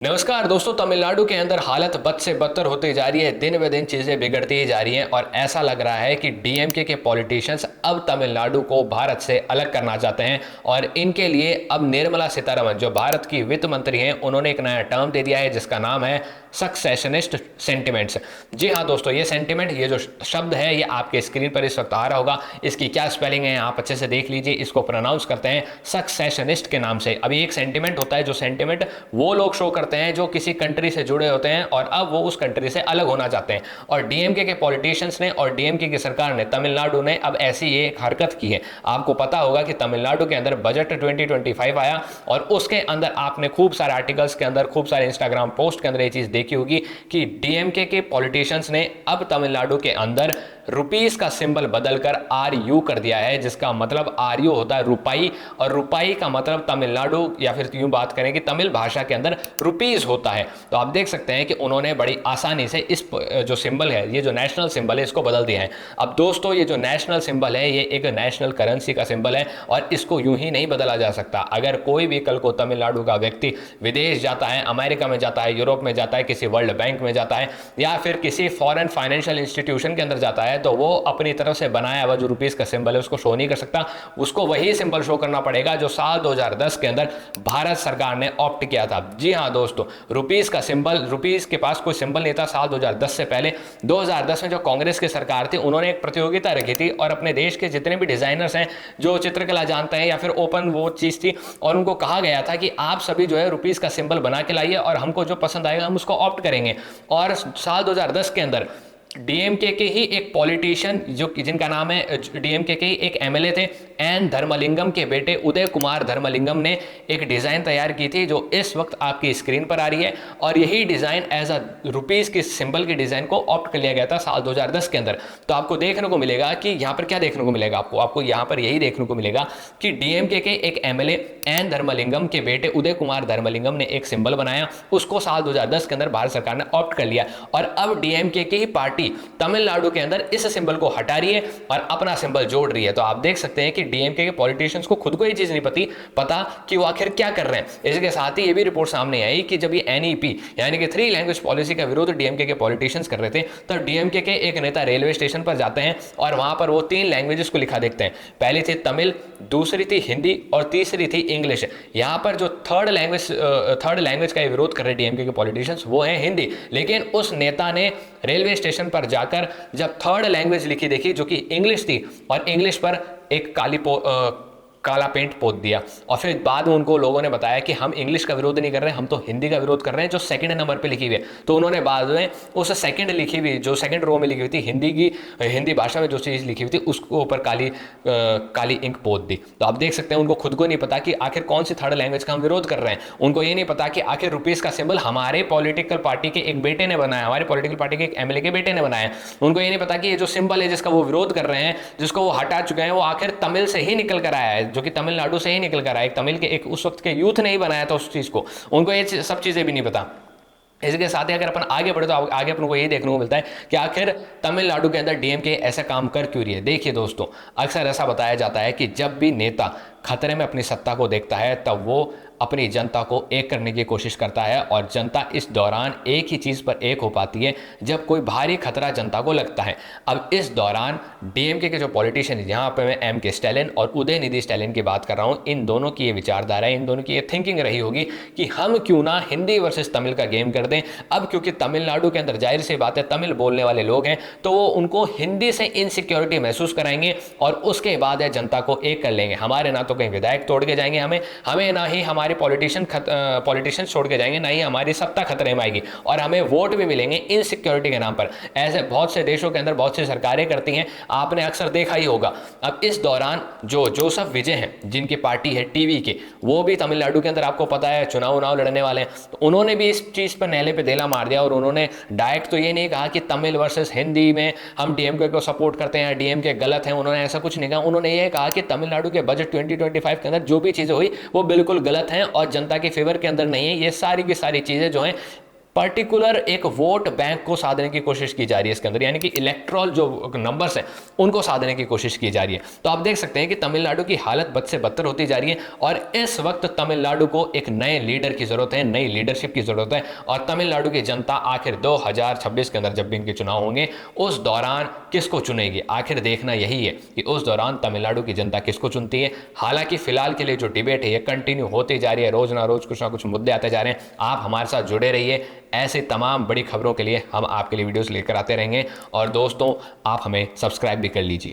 नमस्कार दोस्तों। तमिलनाडु के अंदर हालत बद से बदतर होती जा रही है, दिन ब दिन चीज़ें बिगड़ती ही जा रही हैं और ऐसा लग रहा है कि डीएमके के पॉलिटिशियंस अब तमिलनाडु को भारत से अलग करना चाहते हैं। और इनके लिए अब निर्मला सीतारमण जो भारत की वित्त मंत्री हैं, उन्होंने एक नया टर्म दे दिया है जिसका नाम है सक्सेशनिस्ट सेंटिमेंट्स। जी हाँ दोस्तों, ये सेंटिमेंट, ये जो शब्द है, ये आपके स्क्रीन पर इस वक्त आ रहा होगा। इसकी क्या स्पेलिंग है आप अच्छे से देख लीजिए। इसको प्रोनाउंस करते हैं सक्सेशनिस्ट के नाम से। अभी एक सेंटिमेंट होता है, जो सेंटिमेंट वो लोग शो करते हैं जो किसी कंट्री से जुड़े होते हैं और अब वो उस कंट्री से अलग होना चाहते हैं। और डीएमके के पॉलिटिशियंस ने और डीएमके की सरकार ने, तमिलनाडु ने अब ऐसी एक हरकत की है। आपको पता होगा कि तमिलनाडु के अंदर बजट 2025 आया और उसके अंदर आपने खूब सारे आर्टिकल्स के अंदर, खूब सारे इंस्टाग्राम पोस्ट के अंदर ये चीज देखी होगी कि डीएमके के पॉलिटिशियंस ने अब तमिलनाडु के अंदर रुपीस का सिंबल बदलकर आरयू कर दिया है, जिसका मतलब आरयू होता है रुपाई, और रुपाई का मतलब तमिलनाडु या फिर यूं बात करें कि तमिल भाषा के अंदर रुपीस होता है। तो आप देख सकते हैं कि उन्होंने बड़ी आसानी से इस जो सिंबल है, ये जो नेशनल सिंबल है, इसको बदल दिया है। अब दोस्तों, ये जो नेशनल सिंबल है, ये एक नेशनल करेंसी का सिंबल है और इसको यूं ही नहीं बदला जा सकता। अगर कोई भी कल को तमिलनाडु का व्यक्ति विदेश जाता है, अमेरिका में जाता है, यूरोप में जाता है, किसी वर्ल्ड बैंक में जाता है या फिर किसी फॉरेन फाइनेंशियल इंस्टीट्यूशन के अंदर जाता है, तो वो अपनी तरफ से बनाया हुआ जो रुपीस का सिंबल है उसको शो नहीं कर सकता। उसको वही सिंबल शो करना पड़ेगा जो साल 2010 के अंदर भारत सरकार ने ऑप्ट किया था। जी हाँ दोस्तों, रुपीस का सिंबल, रुपीस के पास कोई सिंबल नहीं था साल 2010 से पहले। 2010 में जो कांग्रेस की सरकार थी, उन्होंने एक प्रतियोगिता रखी थी और अपने देश के जितने भी डिजाइनर्स हैं जो चित्रकला जानते हैं या फिर ओपन वो चीज थी, और उनको कहा गया था कि आप सभी जो है रुपीस का सिंबल बना के लाइए और हमको जो पसंद आएगा हम उसको ऑप्ट करेंगे। और साल 2010 के अंदर डीएमके के ही एक पॉलिटिशियन, जो जिनका नाम है, डीएमके के ही एक एमएलए थे, एन धर्मलिंगम के बेटे उदय कुमार धर्मलिंगम ने एक डिज़ाइन तैयार की थी जो इस वक्त आपकी स्क्रीन पर आ रही है। और यही डिज़ाइन एज अ रुपीज़ के सिंबल की डिज़ाइन को ऑप्ट कर लिया गया था साल 2010 के अंदर। तो आपको देखने को मिलेगा कि यहाँ पर क्या देखने को मिलेगा, आपको यहाँ पर यही देखने को मिलेगा कि डीएमके के एक एमएलए एन धर्मलिंगम के बेटे उदय कुमार धर्मलिंगम ने एक सिंबल बनाया, उसको साल 2010 के अंदर भारत सरकार ने ऑप्ट कर लिया। और अब डीएमके की ही पार्टी तमिलनाडु के अंदर इस सिंबल को हटा रही है और अपना सिंबल जोड़ रही है। तो आप देख सकते हैं कि डीएमके के पॉलिटिशियंस को खुद को ये चीज नहीं पता कि वो आखिर क्या कर रहे हैं। इसके साथ ही ये भी रिपोर्ट सामने आई कि जब ये एनईपी यानी कि 3 लैंग्वेज पॉलिसी का विरोध डीएमके के पॉलिटिशियंस कर रहे थे, तब डीएमके के एक नेता रेलवे स्टेशन पर जाते हैं और वहां पर वो 3 लैंग्वेजेस को लिखा देखते हैं। पहली थी तमिल, दूसरी थी हिंदी और तीसरी थी इंग्लिश। यहां पर जो थर्ड लैंग्वेज का विरोध कर रहे डीएमके के पॉलिटिशियंस, वो है हिंदी। लेकिन उस नेता ने रेलवे स्टेशन पर जाकर जब थर्ड लैंग्वेज लिखी देखी जो कि इंग्लिश थी, और इंग्लिश पर एक काला पेंट पोत दिया। और फिर बाद में उनको लोगों ने बताया कि हम इंग्लिश का विरोध नहीं कर रहे हैं, हम तो हिंदी का विरोध कर रहे हैं जो सेकंड नंबर पे लिखी हुई है। तो उन्होंने बाद में उस सेकंड लिखी हुई, जो सेकंड रो में लिखी हुई थी, हिंदी भाषा में जो चीज़ लिखी हुई थी, उसको ऊपर काली इंक पोत दी। तो आप देख सकते हैं उनको खुद को नहीं पता कि आखिर कौन सी थर्ड लैंग्वेज का हम विरोध कर रहे हैं। उनको ये नहीं पता कि आखिर रुपीस का सिंबल हमारे पॉलिटिकल पार्टी के एक बेटे ने बनाया, हमारे पॉलिटिकल पार्टी के एक एमएलए के बेटे ने बनाया। उनको ये नहीं पता कि ये जो सिंबल है जिसका वो विरोध कर रहे हैं, जिसको वो हटा चुके हैं, वो आखिर तमिल से ही निकल कर आया है, जो कि तमिलनाडु से ही निकल कर आया। तमिल के एक उस वक्त के यूथ ने ही बनाया था उस चीज को। उनको ये सब चीजें भी नहीं पता। इसके साथ ही अगर अपन आगे बढ़े तो आगे अपन को ये देखने को मिलता है कि आखिर तमिलनाडु के अंदर डीएमके ऐसा काम कर क्यों रही है। देखिए दोस्तों, अक्सर ऐसा बताया जाता है कि जब भी नेता खतरे में अपनी सत्ता को देखता है, तब वो अपनी जनता को एक करने की कोशिश करता है और जनता इस दौरान एक ही चीज़ पर एक हो पाती है जब कोई भारी खतरा जनता को लगता है। अब इस दौरान डीएमके के जो पॉलिटिशियन, यहाँ पे मैं एम के स्टैलिन और उदयनिधि स्टैलिन की बात कर रहा हूँ, इन दोनों की ये विचारधारा है, इन दोनों की ये थिंकिंग रही होगी कि हम क्यों ना हिंदी वर्सेस तमिल का गेम कर दें। अब क्योंकि तमिलनाडु के अंदर जाहिर सी बात है तमिल बोलने वाले लोग हैं, तो वो उनको हिंदी से इनसिक्योरिटी महसूस कराएंगे और उसके बाद है जनता को एक कर लेंगे। हमारे ना तो कहीं विधायक तोड़ के जाएंगे हमें ना ही हमारे पॉलिटिशियन छोड़ के जाएंगे, ना ही हमारी सत्ता खतरे में आएगी, और हमें वोट भी मिलेंगे इनसिक्योरिटी के नाम पर। ऐसे बहुत से देशों के अंदर बहुत सी सरकारें करती हैं, आपने अक्सर देखा ही होगा। अब इस दौरान जो जोसेफ विजय हैं, जिनकी पार्टी है टीवी के, वो भी तमिलनाडु के अंदर आपको पता है चुनाव लड़ने वाले हैं। तो उन्होंने भी इस चीज़ पर नहले पे देला मार दिया और उन्होंने डायरेक्ट तो ये नहीं कहा कि तमिल वर्सेस हिंदी में हम डीएमके को सपोर्ट करते हैं, डीएमके गलत है। उन्होंने ऐसा कुछ नहीं कहा। उन्होंने ये कहा कि तमिलनाडु के बजट 2025 के अंदर जो भी चीज़ें हुई वो बिल्कुल गलत हैं और जनता के फेवर के अंदर नहीं है। ये सारी की सारी चीज़ें जो हैं पर्टिकुलर एक वोट बैंक को साधने की कोशिश की जा रही है इसके अंदर, यानी कि इलेक्ट्रॉल जो नंबर्स हैं उनको साधने की कोशिश की जा रही है। तो आप देख सकते हैं कि तमिलनाडु की हालत बद से बदतर होती जा रही है और इस वक्त तमिलनाडु को एक नए लीडर की जरूरत है, नई लीडरशिप की जरूरत है। और तमिलनाडु की जनता आखिर 2026 के अंदर जब भी इनके चुनाव होंगे उस दौरान किसको चुनेगी, आखिर देखना यही है कि उस दौरान तमिलनाडु की जनता किसको चुनती है। हालांकि फिलहाल के लिए जो डिबेट है ये कंटिन्यू होती जा रही है, रोज ना रोज कुछ ना कुछ मुद्दे आते जा रहे हैं। आप हमारे साथ जुड़े रहिए, ऐसे तमाम बड़ी खबरों के लिए हम आपके लिए वीडियोस लेकर आते रहेंगे। और दोस्तों, आप हमें सब्सक्राइब भी कर लीजिए।